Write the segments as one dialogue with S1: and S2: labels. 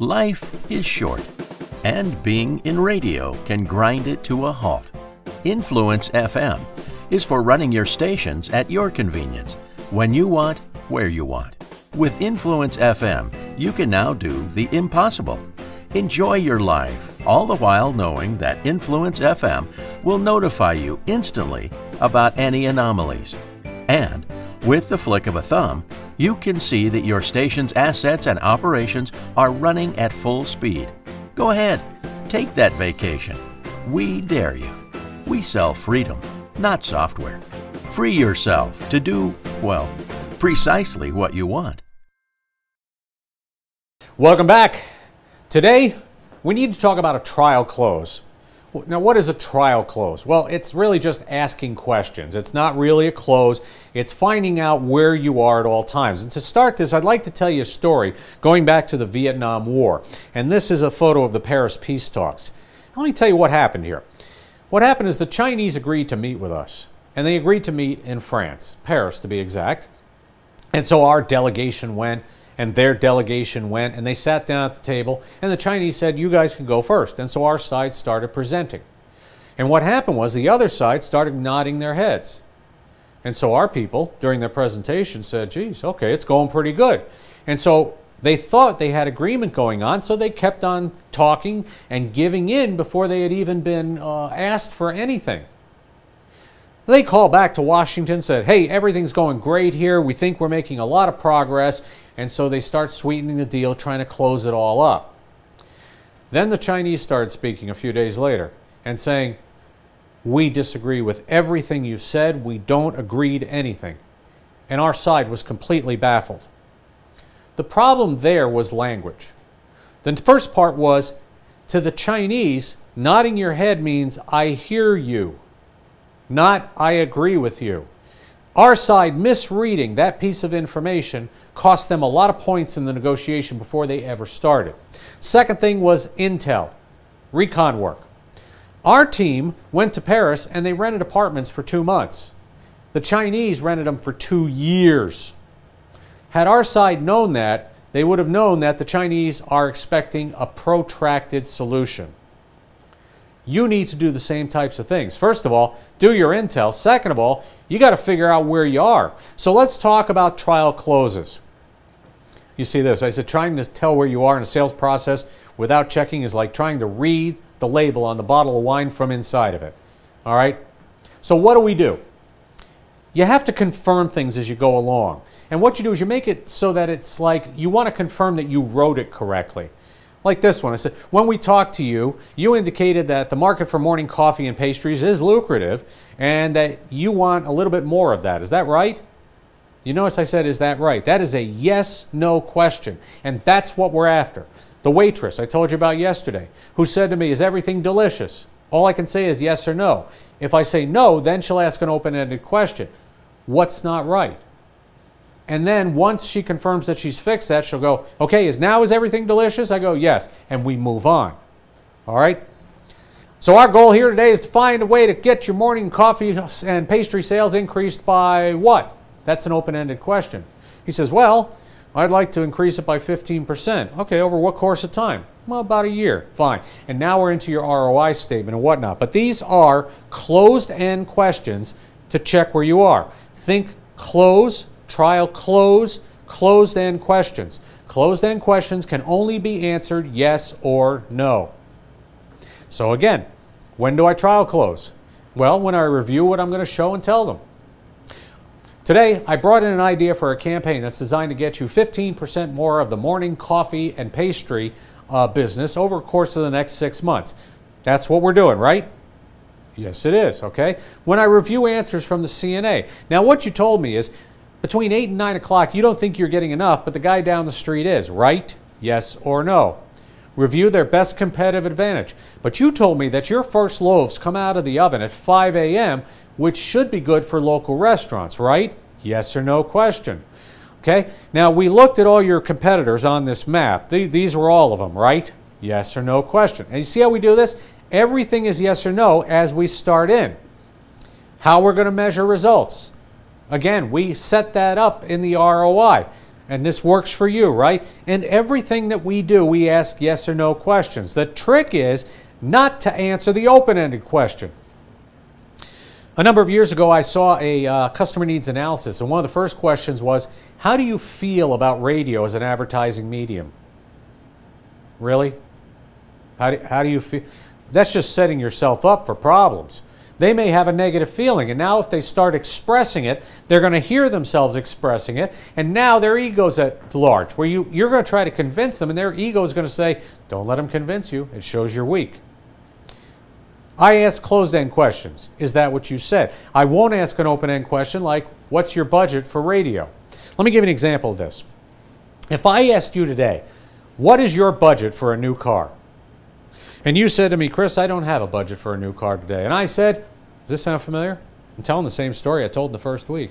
S1: Life is short, and being in radio can grind it to a halt. Influence FM is for running your stations at your convenience, when you want, where you want. With Influence FM, you can now do the impossible. Enjoy your life, all the while knowing that Influence FM will notify you instantly about any anomalies. And with the flick of a thumb, you can see that your station's assets and operations are running at full speed. Go ahead, take that vacation. We dare you. We sell freedom, not software. Free yourself to do, well, precisely what you want.
S2: Welcome back. Today, we need to talk about a trial close. Now, what is a trial close? Well, it's really just asking questions. It's not really a close. It's finding out where you are at all times. And to start this, I'd like to tell you a story going back to the Vietnam War. And this is a photo of the Paris peace talks. Let me tell you what happened here. What happened is the Chinese agreed to meet with us. And they agreed to meet in France, Paris to be exact. And so our delegation went, and their delegation went, and they sat down at the table, and the Chinese said, you guys can go first. And so our side started presenting. And what happened was the other side started nodding their heads. And so our people, during their presentation, said, geez, okay, it's going pretty good. And so they thought they had agreement going on, so they kept on talking and giving in before they had even been asked for anything. They called back to Washington, said, hey, everything's going great here. We think we're making a lot of progress. And so they start sweetening the deal, trying to close it all up. Then the Chinese started speaking a few days later and saying, we disagree with everything you've said. We don't agree to anything. And our side was completely baffled. The problem there was language. The first part was, to the Chinese, nodding your head means I hear you, not I agree with you. Our side misreading that piece of information cost them a lot of points in the negotiation before they ever started. Second thing was intel, recon work. Our team went to Paris and they rented apartments for 2 months. The Chinese rented them for 2 years. Had our side known that, they would have known that the Chinese are expecting a protracted solution. You need to do the same types of things. First of all, do your intel. Second of all, you got to figure out where you are. So let's talk about trial closes. You see this. I said trying to tell where you are in a sales process without checking is like trying to read the label on the bottle of wine from inside of it. All right? So what do? You have to confirm things as you go along. And what you do is you make it so that it's like you want to confirm that you wrote it correctly. Like this one, I said, when we talked to you, you indicated that the market for morning coffee and pastries is lucrative and that you want a little bit more of that. Is that right? You notice I said, is that right? That is a yes-no question, and that's what we're after. The waitress I told you about yesterday, who said to me, is everything delicious? All I can say is yes or no. If I say no, then she'll ask an open-ended question. What's not right? And then once she confirms that she's fixed that, she'll go, okay, is everything delicious? I go, yes. And we move on. All right? So our goal here today is to find a way to get your morning coffee and pastry sales increased by what? That's an open-ended question. He says, well, I'd like to increase it by 15%. Okay, over what course of time? Well, about a year. Fine. And now we're into your ROI statement and whatnot. But these are closed-end questions to check where you are. Think close, trial close, closed-end questions. Closed-end questions can only be answered yes or no. So again, when do I trial close? Well, when I review what I'm going to show and tell them. Today, I brought in an idea for a campaign that's designed to get you 15% more of the morning coffee and pastry business over the course of the next 6 months. That's what we're doing, right? Yes, it is, okay? When I review answers from the CNA. Now, what you told me is between 8 and 9 o'clock, you don't think you're getting enough, but the guy down the street is, right? Yes or no? Review their best competitive advantage. But you told me that your first loaves come out of the oven at 5 a.m., which should be good for local restaurants, right? Yes or no question. Okay? Now, we looked at all your competitors on this map. These were all of them, right? Yes or no question. And you see how we do this? Everything is yes or no as we start in. How we're going to measure results. Again, we set that up in the ROI. And this works for you, right? And everything that we do, we ask yes or no questions. The trick is not to answer the open-ended question. A number of years ago, I saw a customer needs analysis, and one of the first questions was, how do you feel about radio as an advertising medium? Really? How do you feel? That's just setting yourself up for problems. They may have a negative feeling, and now if they start expressing it, they're going to hear themselves expressing it, and now their ego's at large, where you're going to try to convince them, and their ego is going to say, don't let them convince you. It shows you're weak. I ask closed-end questions. Is that what you said? I won't ask an open-end question like, what's your budget for radio? Let me give you an example of this. If I asked you today, what is your budget for a new car? And you said to me, Chris, I don't have a budget for a new car today. And I said, does this sound familiar? I'm telling the same story I told in the first week.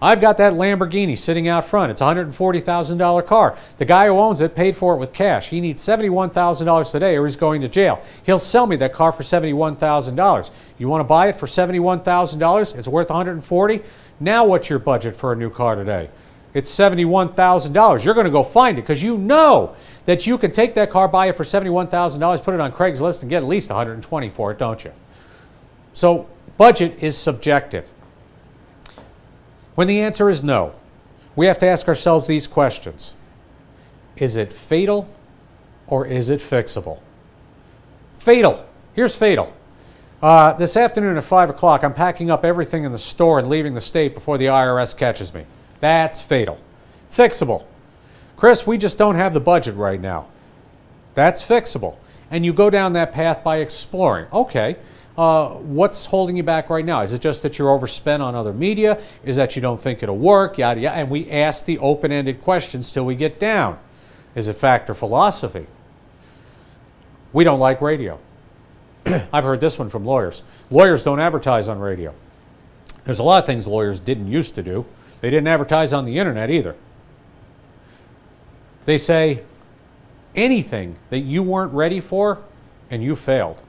S2: I've got that Lamborghini sitting out front. It's a $140,000 car. The guy who owns it paid for it with cash. He needs $71,000 today or he's going to jail. He'll sell me that car for $71,000. You want to buy it for $71,000? It's worth $140,000. Now what's your budget for a new car today? It's $71,000. You're going to go find it because you know that you can take that car, buy it for $71,000, put it on Craigslist and get at least $120,000 for it, don't you? So budget is subjective. When the answer is no, we have to ask ourselves these questions. Is it fatal or is it fixable? Fatal. Here's fatal. This afternoon at 5 o'clock, I'm packing up everything in the store and leaving the state before the IRS catches me. That's fatal. Fixable. Chris, we just don't have the budget right now. That's fixable. And you go down that path by exploring. Okay. What's holding you back right now? Is it just that you're overspent on other media? Is that you don't think it'll work? Yada, yada. And we ask the open-ended questions till we get down. Is it fact or philosophy? We don't like radio. I've heard this one from lawyers. Lawyers don't advertise on radio. There's a lot of things lawyers didn't used to do. They didn't advertise on the internet either. They say anything that you weren't ready for and you failed.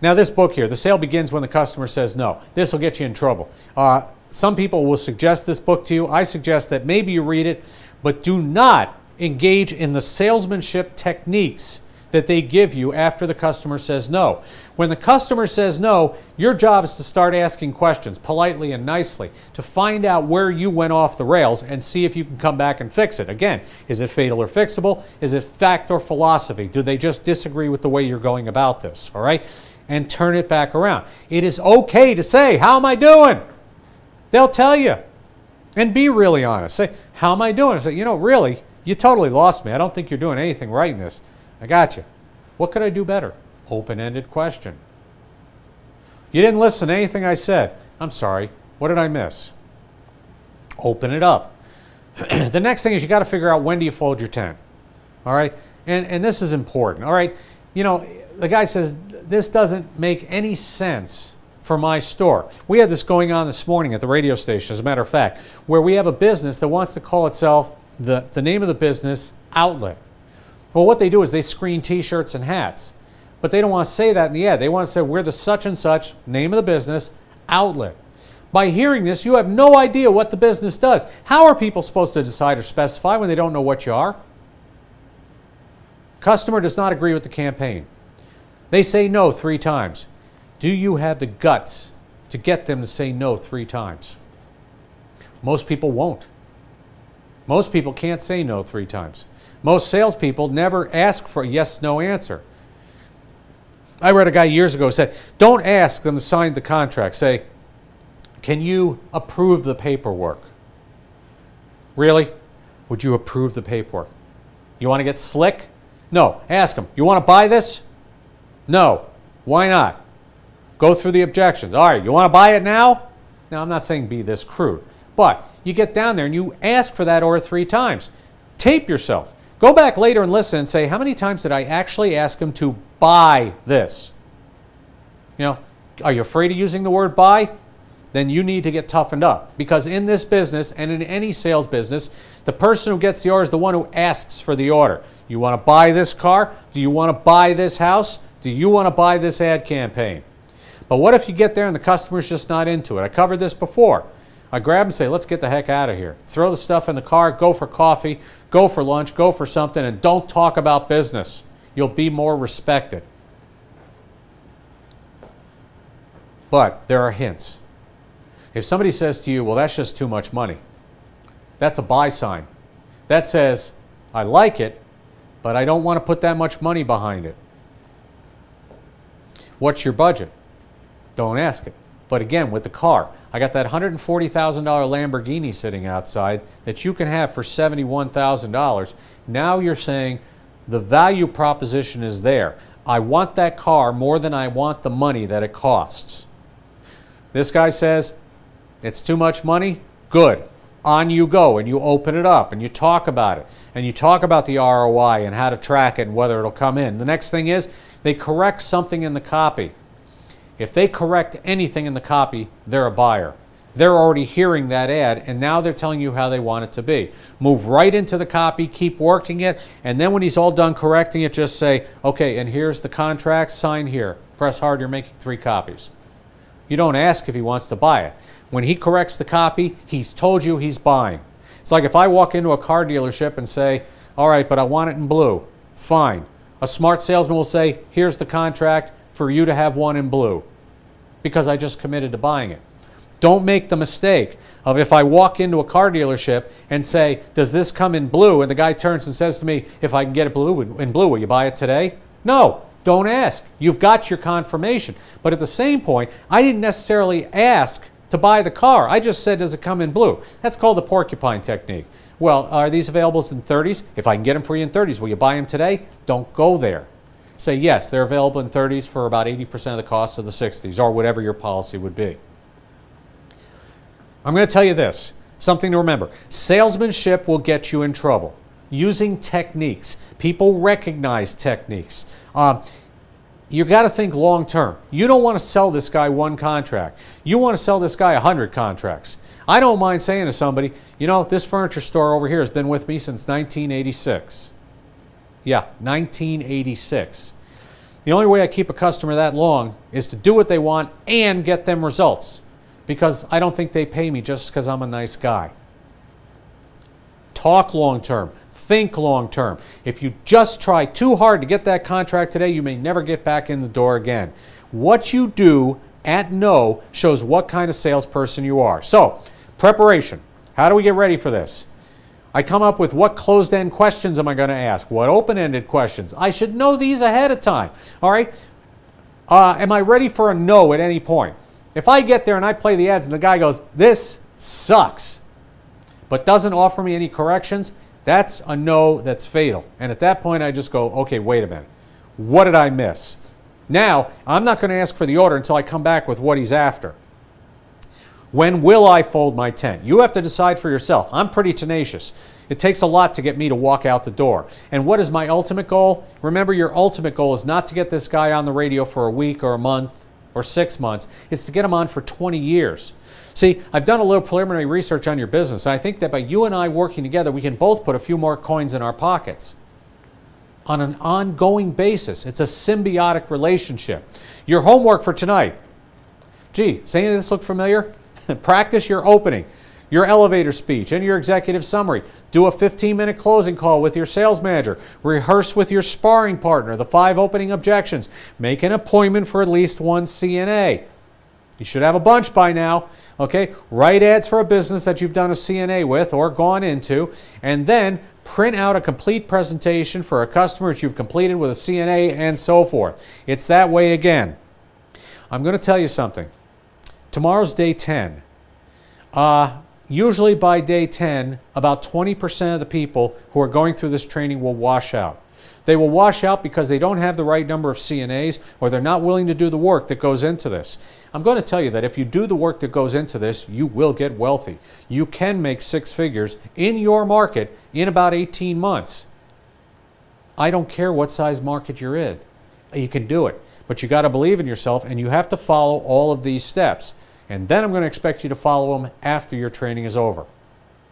S2: Now this book here, The Sale Begins When the Customer Says No. This will get you in trouble. Some people will suggest this book to you. I suggest that maybe you read it, but do not engage in the salesmanship techniques that they give you after the customer says no. When the customer says no, your job is to start asking questions politely and nicely to find out where you went off the rails and see if you can come back and fix it. Again, is it fatal or fixable? Is it fact or philosophy? Do they just disagree with the way you're going about this? All right? And turn it back around. It is okay to say, how am I doing? They'll tell you. And be really honest. Say, how am I doing? Say, you know, really, you totally lost me. I don't think you're doing anything right in this. I got you. What could I do better? Open-ended question. You didn't listen to anything I said. I'm sorry. What did I miss? Open it up. The next thing is you got to figure out when do you fold your tent. All right? And this is important. All right? You know, the guy says, this doesn't make any sense for my store. We had this going on this morning at the radio station, as a matter of fact, where we have a business that wants to call itself, the name of the business, Outlet. Well, what they do is they screen T-shirts and hats. But they don't want to say that in the ad. They want to say, we're the such and such, name of the business, Outlet. By hearing this, you have no idea what the business does. How are people supposed to decide or specify when they don't know what you are? Customer does not agree with the campaign. They say no 3 times. Do you have the guts to get them to say no 3 times? Most people won't. Most people can't say no 3 times. Most salespeople never ask for a yes-no answer. I read a guy years ago who said, don't ask them to sign the contract. Say, can you approve the paperwork? Really? Would you approve the paperwork? You want to get slick? No. Ask them, you want to buy this? No. Why not? Go through the objections. All right, you want to buy it now? Now, I'm not saying be this crude, but you get down there and you ask for that or 3 times. Tape yourself. Go back later and listen and say, how many times did I actually ask him to buy this? You know, are you afraid of using the word buy? Then you need to get toughened up. Because in this business and in any sales business, the person who gets the order is the one who asks for the order. You want to buy this car? Do you want to buy this house? Do you want to buy this ad campaign? But what if you get there and the customer's just not into it? I covered this before. I grab him and say, let's get the heck out of here. Throw the stuff in the car, go for coffee, go for lunch, go for something, and don't talk about business. You'll be more respected. But there are hints. If somebody says to you, well, that's just too much money, that's a buy sign. That says, I like it, but I don't want to put that much money behind it. What's your budget? Don't ask it. But again, with the car, I got that $140,000 Lamborghini sitting outside that you can have for $71,000. Now you're saying the value proposition is there. I want that car more than I want the money that it costs. This guy says, it's too much money? Good. On you go, and you open it up, and you talk about it, and you talk about the ROI and how to track it and whether it'll come in. The next thing is they correct something in the copy. If they correct anything in the copy, they're a buyer. They're already hearing that ad, and now they're telling you how they want it to be. Move right into the copy, keep working it, and then when he's all done correcting it, just say, okay, and here's the contract, sign here. Press hard, you're making 3 copies. You don't ask if he wants to buy it. When he corrects the copy, he's told you he's buying. It's like if I walk into a car dealership and say, all right, but I want it in blue. Fine. A smart salesman will say, here's the contract for you to have one in blue, because I just committed to buying it. Don't make the mistake of if I walk into a car dealership and say, does this come in blue? And the guy turns and says to me, if I can get it in blue, will you buy it today? No. Don't ask. You've got your confirmation. But at the same point, I didn't necessarily ask to buy the car. I just said, does it come in blue? That's called the porcupine technique. Well, are these available in 30s? If I can get them for you in 30s, will you buy them today? Don't go there. Say, yes, they're available in 30s for about 80% of the cost of the 60s, or whatever your policy would be. I'm going to tell you this, something to remember. Salesmanship will get you in trouble. Using techniques. People recognize techniques. You got to think long term. You don't want to sell this guy 1 contract. You want to sell this guy 100 contracts. I don't mind saying to somebody, you know, this furniture store over here has been with me since 1986. Yeah, 1986. The only way I keep a customer that long is to do what they want and get them results, because I don't think they pay me just because I'm a nice guy. Talk long term. Think long term. If you just try too hard to get that contract today, you may never get back in the door again. What you do at no shows what kind of salesperson you are. So, preparation. How do we get ready for this? I come up with what closed-end questions am I going to ask? What open-ended questions? I should know these ahead of time. All right? Am I ready for a no at any point? If I get there and I play the ads and the guy goes, this sucks, but doesn't offer me any corrections, that's a no that's fatal. And at that point, I just go, okay, wait a minute. What did I miss? Now, I'm not going to ask for the order until I come back with what he's after. When will I fold my tent? You have to decide for yourself. I'm pretty tenacious. It takes a lot to get me to walk out the door. And what is my ultimate goal? Remember, your ultimate goal is not to get this guy on the radio for a week or a month or 6 months. It's to get him on for 20 years. See, I've done a little preliminary research on your business. I think that by you and I working together, we can both put a few more coins in our pockets on an ongoing basis. It's a symbiotic relationship. Your homework for tonight. Gee, does any of this look familiar? Practice your opening, your elevator speech, and your executive summary. Do a 15-minute closing call with your sales manager. Rehearse with your sparring partner the 5 opening objections. Make an appointment for at least 1 CNA. You should have a bunch by now. Okay, write ads for a business that you've done a CNA with or gone into, and then print out a complete presentation for a customer that you've completed with a CNA and so forth. It's that way again. I'm going to tell you something. Tomorrow's day 10. Usually by day 10, about 20% of the people who are going through this training will wash out. They will wash out because they don't have the right number of CNAs, or they're not willing to do the work that goes into this. I'm going to tell you that if you do the work that goes into this, you will get wealthy. You can make 6 figures in your market in about 18 months. I don't care what size market you're in. You can do it. But you got to believe in yourself, and you have to follow all of these steps. And then I'm going to expect you to follow them after your training is over.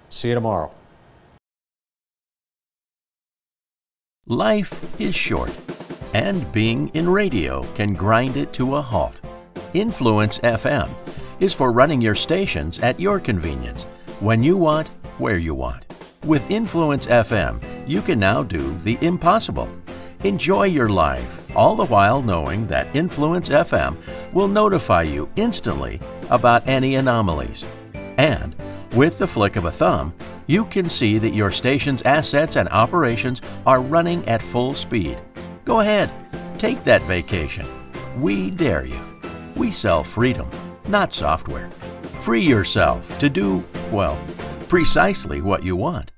S2: See you tomorrow.
S1: Life is short, and being in radio can grind it to a halt. Influence FM is for running your stations at your convenience, when you want, where you want. With Influence FM, you can now do the impossible. Enjoy your life, all the while knowing that Influence FM will notify you instantly about any anomalies. And with the flick of a thumb, you can see that your station's assets and operations are running at full speed. Go ahead, take that vacation. We dare you. We sell freedom, not software. Free yourself to do, well, precisely what you want.